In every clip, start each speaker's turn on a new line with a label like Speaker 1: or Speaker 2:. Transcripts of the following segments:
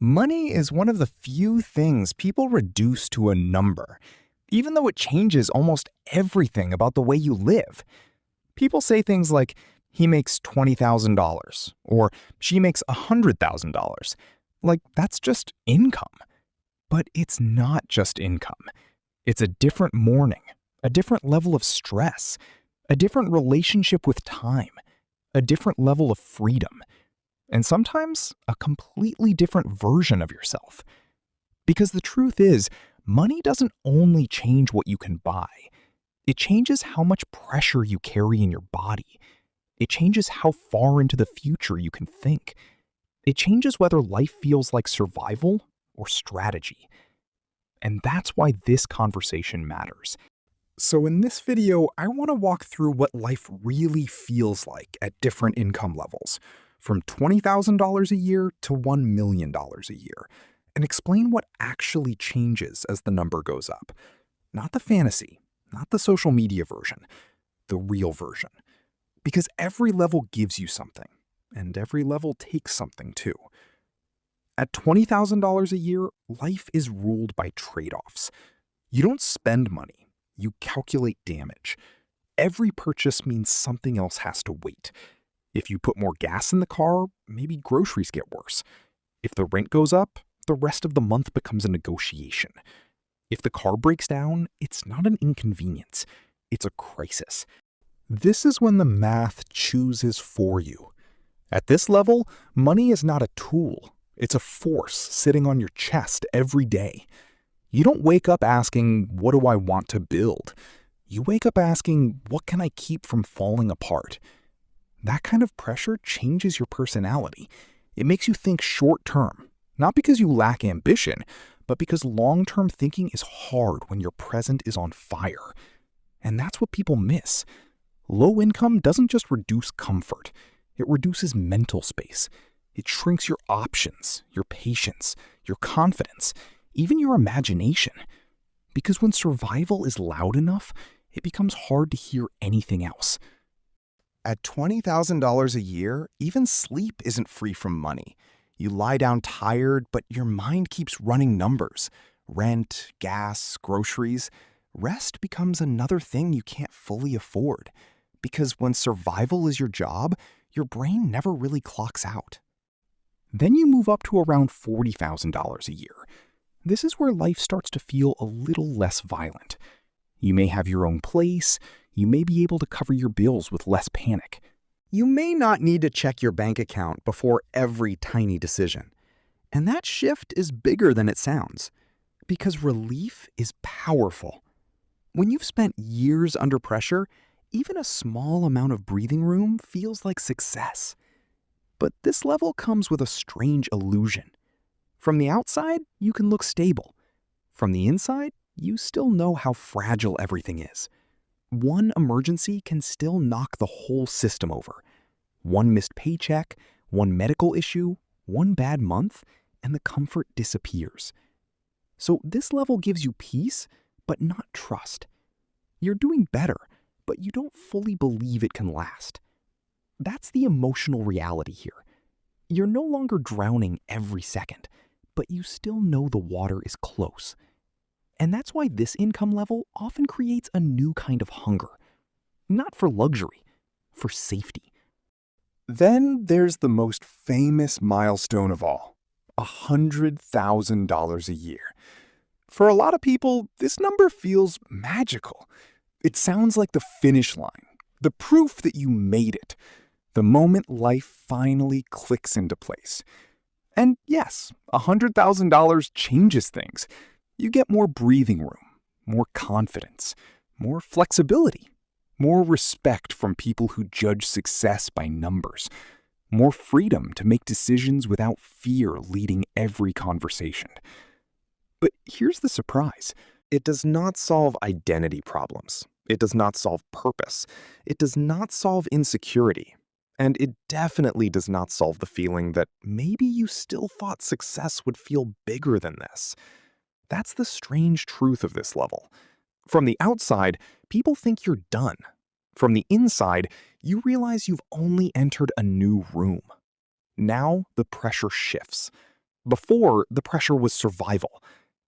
Speaker 1: Money is one of the few things people reduce to a number, even though it changes almost everything about the way you live. People say things like, he makes $20,000, or she makes $100,000. Like, that's just income. But it's not just income. It's a different morning, a different level of stress, a different relationship with time, a different level of freedom, and sometimes a completely different version of yourself. Because the truth is, money doesn't only change what you can buy. It changes how much pressure you carry in your body. It changes how far into the future you can think. It changes whether life feels like survival or strategy. And that's why this conversation matters. So in this video, I want to walk through what life really feels like at different income levels, from $20,000 a year to $1 million a year, and explain what actually changes as the number goes up. Not the fantasy, not the social media version, the real version. Because every level gives you something, and every level takes something too. At $20,000 a year, life is ruled by trade-offs. You don't spend money, you calculate damage. Every purchase means something else has to wait. If you put more gas in the car, maybe groceries get worse. If the rent goes up, the rest of the month becomes a negotiation. If the car breaks down, it's not an inconvenience, it's a crisis. This is when the math chooses for you. At this level, money is not a tool. It's a force sitting on your chest every day. You don't wake up asking, what do I want to build? You wake up asking, what can I keep from falling apart? That kind of pressure changes your personality. It makes you think short term, not because you lack ambition, but because long-term thinking is hard when your present is on fire. And that's what people miss. Low income doesn't just reduce comfort. It reduces mental space. It shrinks your options, your patience, your confidence, even your imagination. Because when survival is loud enough, it becomes hard to hear anything else. At $20,000 a year, even sleep isn't free from money. You lie down tired, but your mind keeps running numbers. Rent, gas, groceries. Rest becomes another thing you can't fully afford. Because when survival is your job, your brain never really clocks out. Then you move up to around $40,000 a year. This is where life starts to feel a little less violent. You may have your own place. You may be able to cover your bills with less panic. You may not need to check your bank account before every tiny decision. And that shift is bigger than it sounds, because relief is powerful. When you've spent years under pressure, even a small amount of breathing room feels like success. But this level comes with a strange illusion. From the outside, you can look stable. From the inside, you still know how fragile everything is. One emergency can still knock the whole system over. One missed paycheck, one medical issue, one bad month, and the comfort disappears. So this level gives you peace, but not trust. You're doing better, but you don't fully believe it can last. That's the emotional reality here. You're no longer drowning every second, but you still know the water is close. And that's why this income level often creates a new kind of hunger. Not for luxury, for safety. Then there's the most famous milestone of all, $100,000 a year. For a lot of people, this number feels magical. It sounds like the finish line, the proof that you made it, the moment life finally clicks into place. And yes, $100,000 changes things. You get more breathing room, more confidence, more flexibility, more respect from people who judge success by numbers, more freedom to make decisions without fear leading every conversation. But here's the surprise. It does not solve identity problems. It does not solve purpose. It does not solve insecurity. And it definitely does not solve the feeling that maybe you still thought success would feel bigger than this. That's the strange truth of this level. From the outside, people think you're done. From the inside, you realize you've only entered a new room. Now the pressure shifts. Before, the pressure was survival.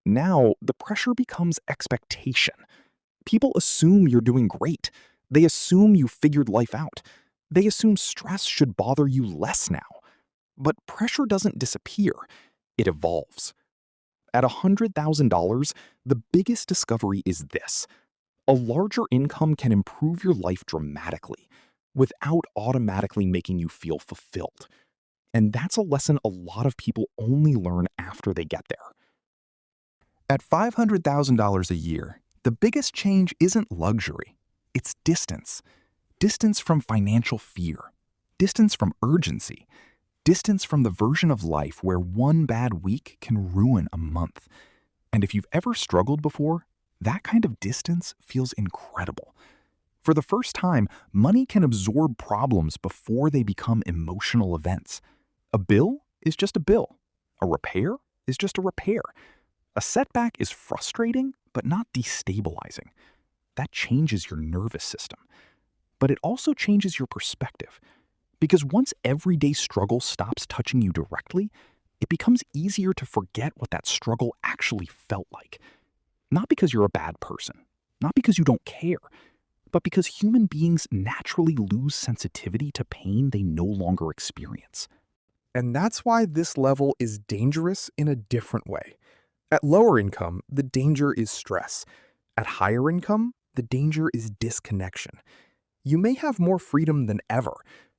Speaker 1: Now, the pressure becomes expectation. People assume you're doing great. They assume you figured life out. They assume stress should bother you less now. But pressure doesn't disappear, it evolves. At $100,000, the biggest discovery is this: a larger income can improve your life dramatically without automatically making you feel fulfilled. And that's a lesson a lot of people only learn after they get there. At $500,000 a year, the biggest change isn't luxury, it's distance. Distance from financial fear, distance from urgency, distance from the version of life where one bad week can ruin a month. And if you've ever struggled before, that kind of distance feels incredible. For the first time, money can absorb problems before they become emotional events. A bill is just a bill. A repair is just a repair. A setback is frustrating, but not destabilizing. That changes your nervous system. But it also changes your perspective. Because once everyday struggle stops touching you directly, it becomes easier to forget what that struggle actually felt like. Not because you're a bad person, not because you don't care, but because human beings naturally lose sensitivity to pain they no longer experience.
Speaker 2: And that's why this level is dangerous in a different way. At lower income, the danger is stress. At higher income, the danger is disconnection. You may have more freedom than ever,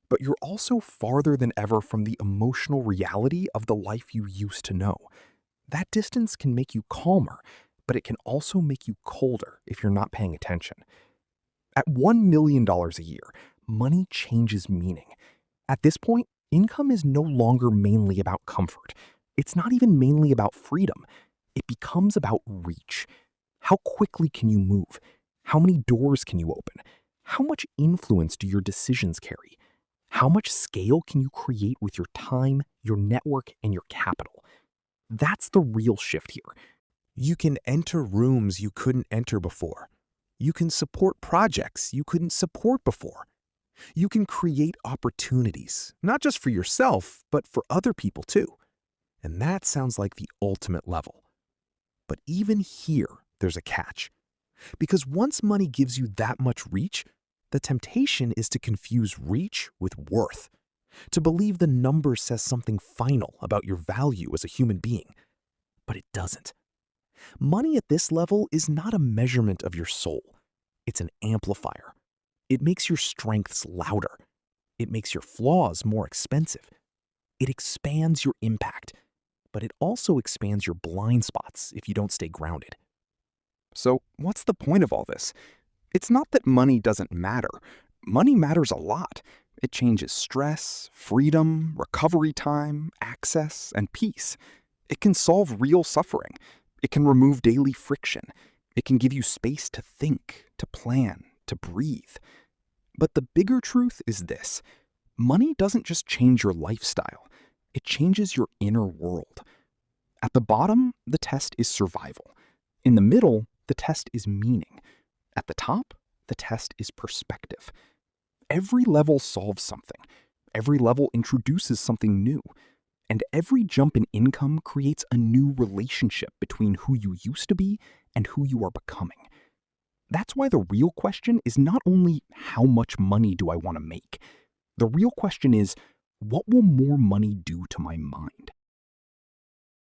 Speaker 2: but you're also farther than ever from the emotional reality of the life you used to know. That distance can make you calmer, but it can also make you colder if you're not paying attention. At $1 million a year, money changes meaning. At this point, income is no longer mainly about comfort. It's not even mainly about freedom. It becomes about reach. How quickly can you move? How many doors can you open? How much influence do your decisions carry? How much scale can you create with your time, your network, and your capital? That's the real shift here. You can enter rooms you couldn't enter before. You can support projects you couldn't support before. You can create opportunities, not just for yourself, but for other people too. And that sounds like the ultimate level. But even here, there's a catch. Because once money gives you that much reach, the temptation is to confuse reach with worth, to believe the number says something final about your value as a human being. But it doesn't. Money at this level is not a measurement of your soul. It's an amplifier. It makes your strengths louder. It makes your flaws more expensive. It expands your impact, but it also expands your blind spots if you don't stay grounded.
Speaker 1: So, what's the point of all this? It's not that money doesn't matter. Money matters a lot. It changes stress, freedom, recovery time, access, and peace. It can solve real suffering. It can remove daily friction. It can give you space to think, to plan, to breathe. But the bigger truth is this: money doesn't just change your lifestyle, it changes your inner world. At the bottom, the test is survival. In the middle, the test is meaning. At the top, the test is perspective. Every level solves something. Every level introduces something new. And every jump in income creates a new relationship between who you used to be and who you are becoming. That's why the real question is not only how much money do I want to make? The real question is, what will more money do to my mind?